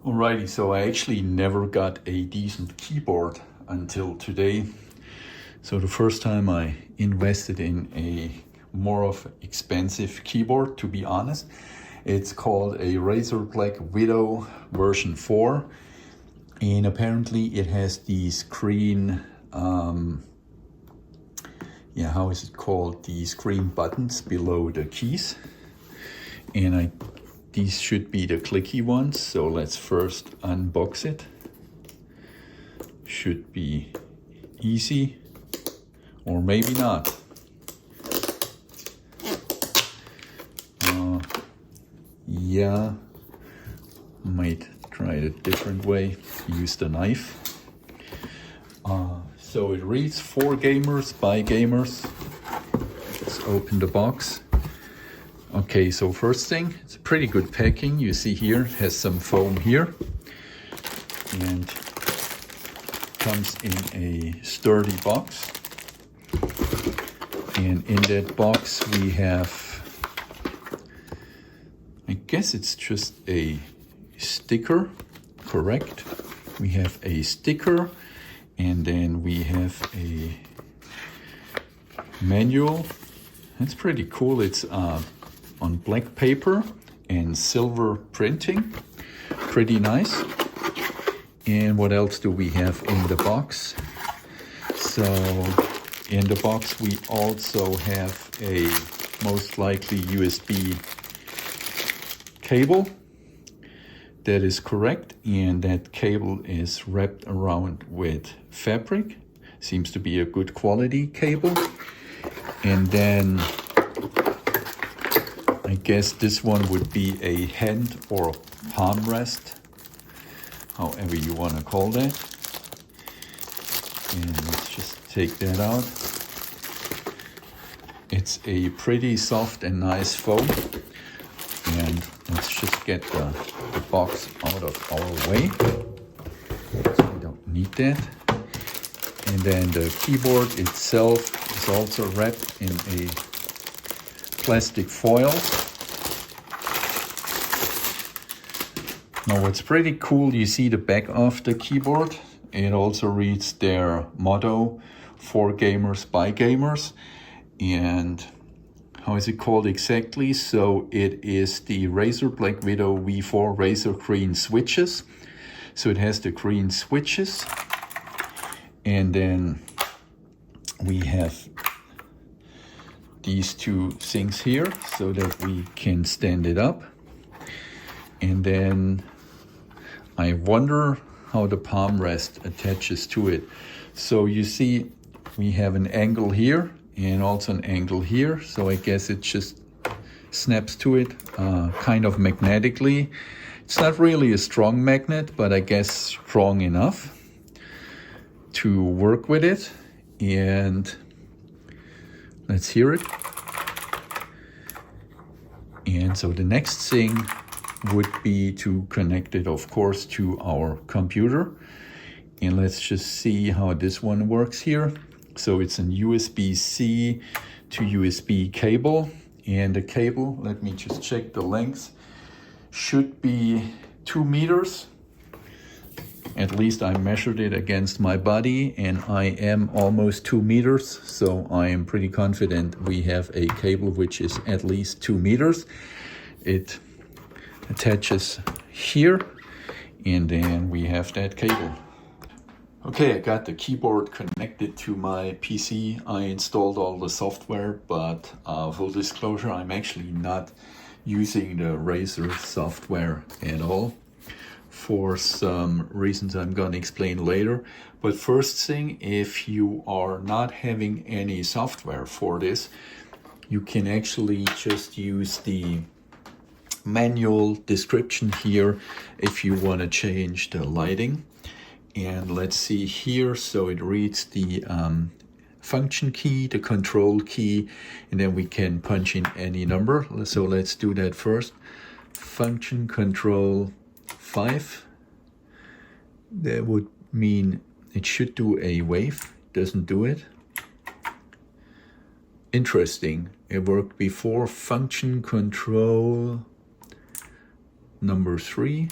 Alrighty, so I actually never got a decent keyboard until today. So the first time I invested in a more of expensive keyboard, to be honest. It's called a Razer BlackWidow version 4. And apparently it has these green, how is it called? These green buttons below the keys. And these should be the clicky ones. So let's first unbox it. Should be easy, or maybe not. Yeah, might try it a different way. Use the knife. So it reads for gamers, by gamers. Let's open the box. Okay, so first thing, it's a pretty good packing. You see here, it has some foam here. And comes in a sturdy box. And in that box we have, I guess it's just a sticker, correct? We have a sticker, and then we have a manual. That's pretty cool. It's on black paper and silver printing. Pretty nice. And what else do we have in the box? So in the box we also have a most likely USB cable. That is correct, and that cable is wrapped around with fabric. Seems to be a good quality cable. And then I guess this one would be a hand or palm rest, however you want to call that. And let's just take that out. It's a pretty soft and nice foam. And let's just get the box out of our way. So we don't need that. And then the keyboard itself is also wrapped in a plastic foil. Now what's pretty cool, you see the back of the keyboard. It also reads their motto, for gamers, by gamers. And how is it called exactly? So it is the Razer BlackWidow V4 Razer green switches. So it has the green switches. And then we have these two things here so that we can stand it up. And then I wonder how the palm rest attaches to it. So you see we have an angle here and also an angle here. So I guess it just snaps to it kind of magnetically. It's not really a strong magnet, but I guess strong enough to work with it. And let's hear it. And so the next thing would be to connect it, of course, to our computer. And let's just see how this one works here. So it's an USB-C to USB cable. And the cable, let me just check the length, should be 2 meters. At least I measured it against my body, and I am almost 2 meters. So I am pretty confident we have a cable which is at least 2 meters. It attaches here, and then we have that cable. Okay, I got the keyboard connected to my PC. I installed all the software, but full disclosure, I'm actually not using the Razer software at all for some reasons I'm going to explain later. But first thing, if you are not having any software for this, you can actually just use the manual description here if you want to change the lighting. And let's see here, so it reads the function key, the control key, and then we can punch in any number. So let's do that first. Function control 5. That would mean it should do a wave, doesn't do it. Interesting, it worked before. Function control number 3.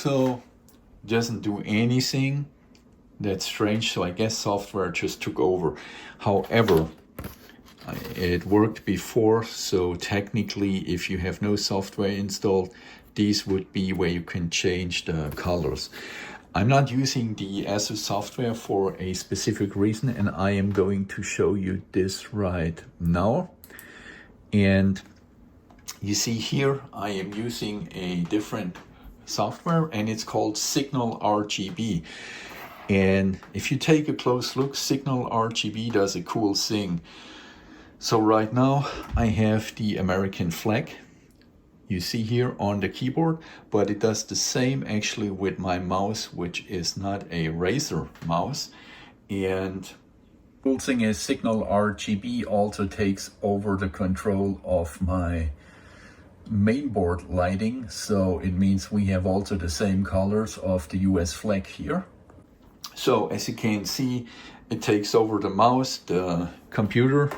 also doesn't do anything. That's strange, so I guess software just took over. However, it worked before, so technically if you have no software installed, these would be where you can change the colors. I'm not using the ASUS software for a specific reason, and I am going to show you this right now. And you see here, I am using a different software, and it's called SignalRGB. And if you take a close look, SignalRGB does a cool thing. So right now I have the American flag you see here on the keyboard, but it does the same actually with my mouse, which is not a Razer mouse. And the cool thing is SignalRGB also takes over the control of my mainboard lighting. So it means we have also the same colors of the US flag here. So as you can see, it takes over the mouse, the computer.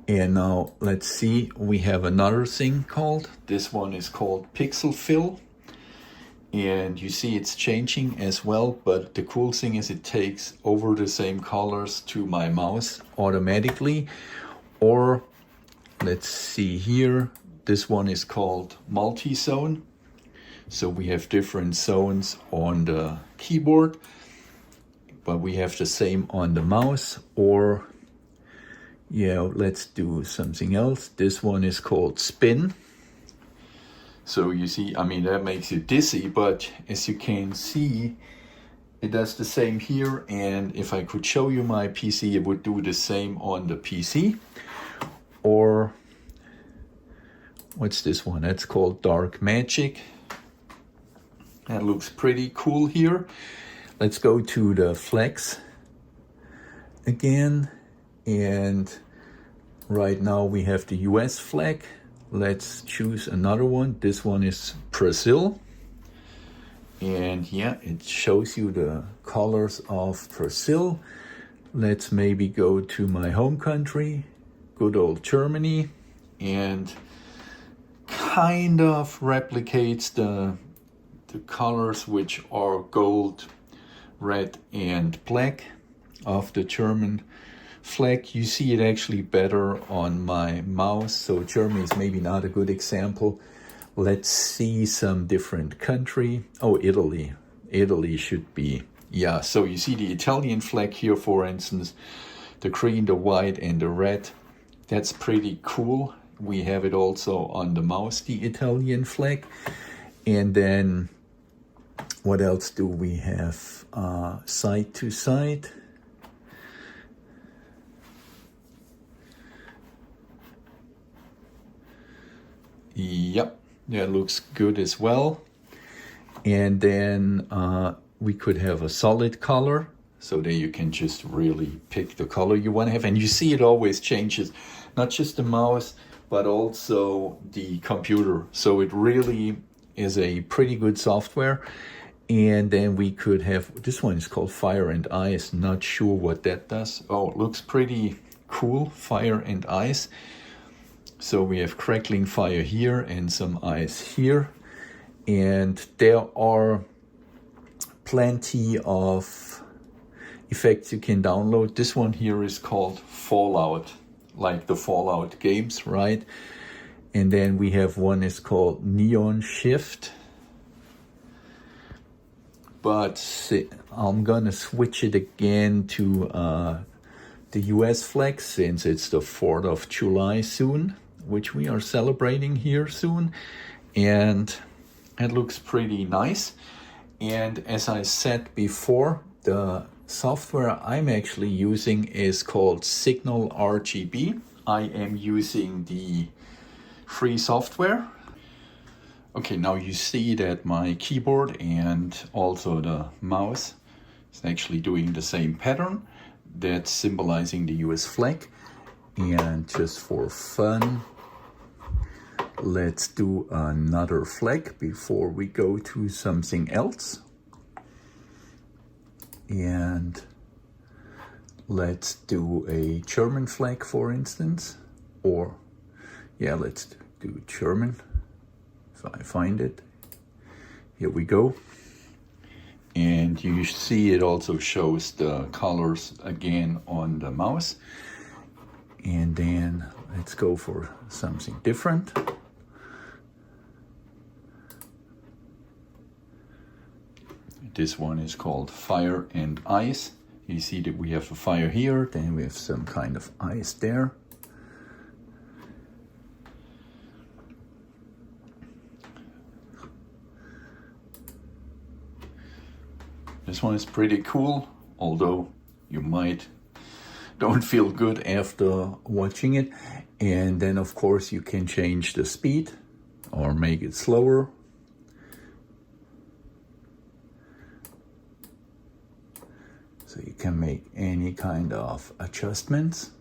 And now let's see, we have another thing called, this one is called Pixel Fill. And you see it's changing as well, but the cool thing is it takes over the same colors to my mouse automatically. Or let's see here, this one is called multi-zone. So we have different zones on the keyboard, but we have the same on the mouse. Or yeah, let's do something else. This one is called spin. So you see, I mean, that makes you dizzy, but as you can see, it does the same here. And if I could show you my PC, it would do the same on the PC. Or what's this one? That's called Dark Magic. That looks pretty cool here. Let's go to the flex again. And right now we have the US flag. Let's choose another one. This one is Brazil. And yeah, it shows you the colors of Brazil. Let's maybe go to my home country, good old Germany, and kind of replicates the colors, which are gold, red, and black of the German flag. You see it actually better on my mouse, so Germany is maybe not a good example. Let's see some different country. Oh, Italy. Italy should be, yeah. So you see the Italian flag here, for instance, the green, the white, and the red. That's pretty cool. We have it also on the mouse, the Italian flag. And then what else do we have? Side to side. Yep, that looks good as well. And then we could have a solid color. So there you can just really pick the color you want to have. And you see it always changes, not just the mouse, but also the computer. So it really is a pretty good software. And then we could have, this one is called Fire and Ice. Not sure what that does. Oh, it looks pretty cool, Fire and Ice. So we have crackling fire here and some ice here. And there are plenty of effects you can download. This one here is called Fallout, like the Fallout games, right? And then we have one is called Neon Shift. But I'm gonna switch it again to the US flag, since it's the 4th of July soon, which we are celebrating here soon. And it looks pretty nice. And as I said before, the software I'm actually using is called SignalRGB. I am using the free software. Okay, now you see that my keyboard and also the mouse is actually doing the same pattern. That's symbolizing the US flag. And just for fun, let's do another flag before we go to something else. And let's do a German flag, for instance. Or, yeah, let's do German, if I find it. Here we go. And you see it also shows the colors again on the mouse. And then let's go for something different. This one is called Fire and Ice. You see that we have a fire here, then we have some kind of ice there. This one is pretty cool, although you don't feel good after watching it. And then of course you can change the speed or make it slower. So you can make any kind of adjustments,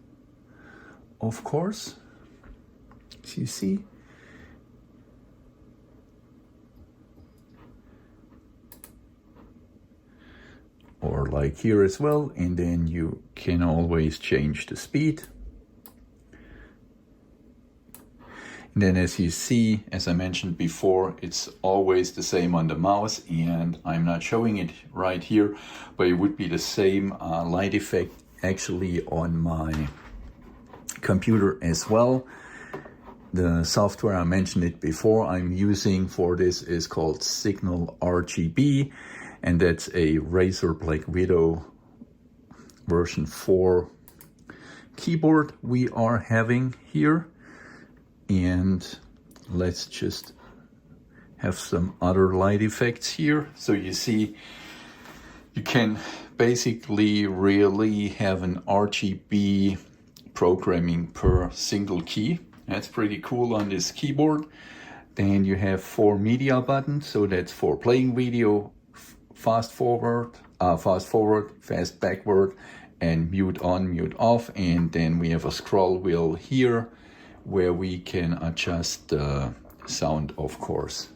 of course, as you see. Or like here as well, and then you can always change the speed. And then as you see, as I mentioned before, it's always the same on the mouse, and I'm not showing it right here, but it would be the same light effect actually on my computer as well. The software, I mentioned it before, I'm using for this is called SignalRGB, and that's a Razer BlackWidow version 4 keyboard we are having here. And let's just have some other light effects here. So you see, you can basically really have an RGB programming per single key. That's pretty cool on this keyboard. Then you have 4 media buttons, so that's for playing video, fast forward, fast backward, and mute on, mute off. And then we have a scroll wheel here where we can adjust the sound, of course.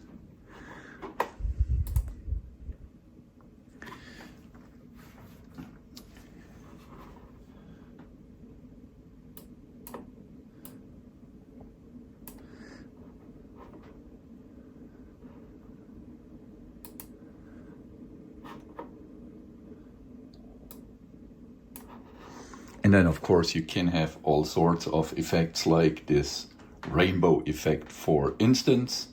And then of course you can have all sorts of effects like this rainbow effect, for instance.